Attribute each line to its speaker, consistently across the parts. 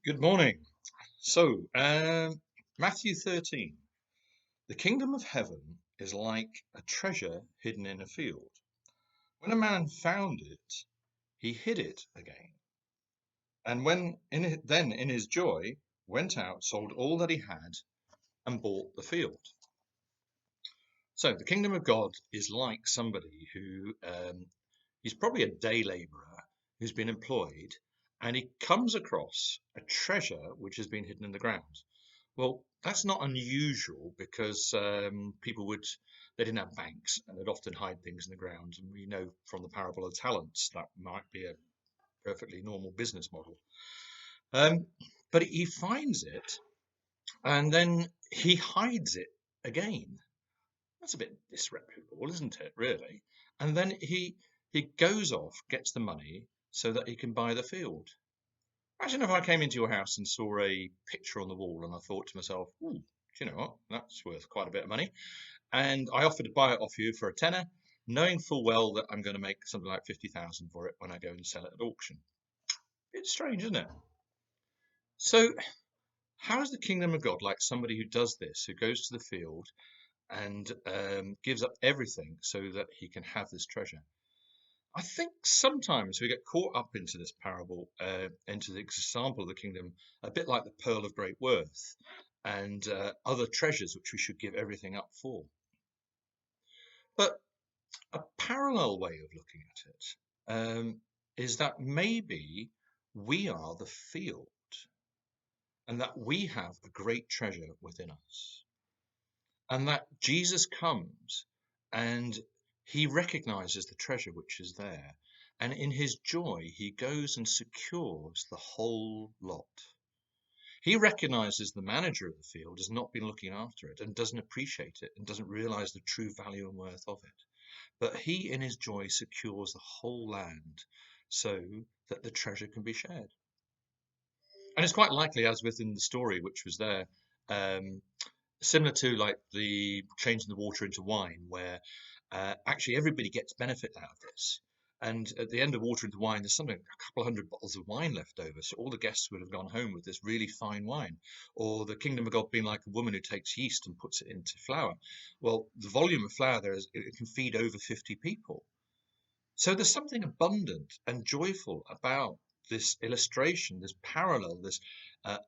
Speaker 1: Good morning. So, Matthew 13. The kingdom of heaven is like a treasure hidden in a field. When a man found it, he hid it again. And then in his joy, went out, sold all that he had, and bought the field. So, the kingdom of God is like somebody who he's probably a day laborer who's been employed, and he comes across a treasure which has been hidden in the ground. Well, that's not unusual because they didn't have banks and they'd often hide things in the ground. And we know from the parable of talents that might be a perfectly normal business model. Um, but he finds it and then he hides it again. That's a bit disreputable, isn't it, really? And then he goes off, gets the money so that he can buy the field. Imagine if I came into your house and saw a picture on the wall and I thought to myself, ooh, do you know what? That's worth quite a bit of money. And I offered to buy it off you for a tenner, knowing full well that I'm going to make something like 50,000 for it when I go and sell it at auction. It's strange, isn't it? So, how is the kingdom of God like somebody who does this, who goes to the field and gives up everything so that he can have this treasure? I think sometimes we get caught up into this parable, into the example of the kingdom, a bit like the pearl of great worth and other treasures which we should give everything up for. But a parallel way of looking at it is that maybe we are the field and that we have a great treasure within us. And that Jesus comes and he recognizes the treasure which is there. And in his joy, he goes and secures the whole lot. He recognizes the manager of the field has not been looking after it and doesn't appreciate it and doesn't realize the true value and worth of it. But he, in his joy, secures the whole land so that the treasure can be shared. And it's quite likely, as within the story which was there, um, similar to like the changing the water into wine, where actually everybody gets benefit out of this. And at the end of water into wine, there's something a couple of hundred bottles of wine left over. So all the guests would have gone home with this really fine wine. Or the kingdom of God being like a woman who takes yeast and puts it into flour. Well, the volume of flour there is it can feed over 50 people. So there's something abundant and joyful about this illustration, this parallel, this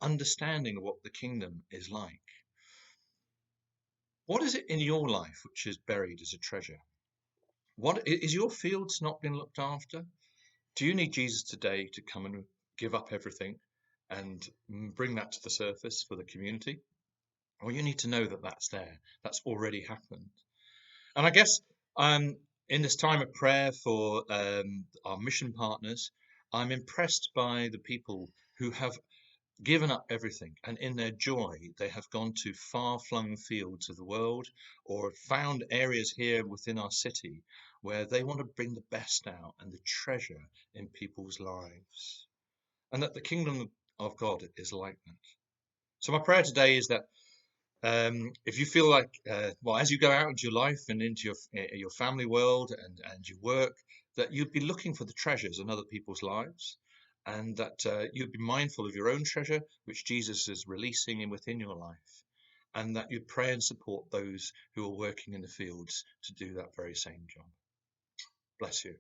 Speaker 1: understanding of what the kingdom is like. What is it in your life which is buried as a treasure? What is your fields not being looked after? Do you need Jesus today to come and give up everything and bring that to the surface for the community? Or you need to know that that's there, that's already happened. And I guess in this time of prayer for our mission partners, I'm impressed by the people who have given up everything, and in their joy, they have gone to far flung fields of the world or found areas here within our city where they want to bring the best out and the treasure in people's lives. And that the kingdom of God is like that. So, my prayer today is that if you feel like, well, as you go out into your life and into your family world and your work, that you'd be looking for the treasures in other people's lives, and that you'd be mindful of your own treasure, which Jesus is releasing in within your life, and that you'd pray and support those who are working in the fields to do that very same job. Bless you.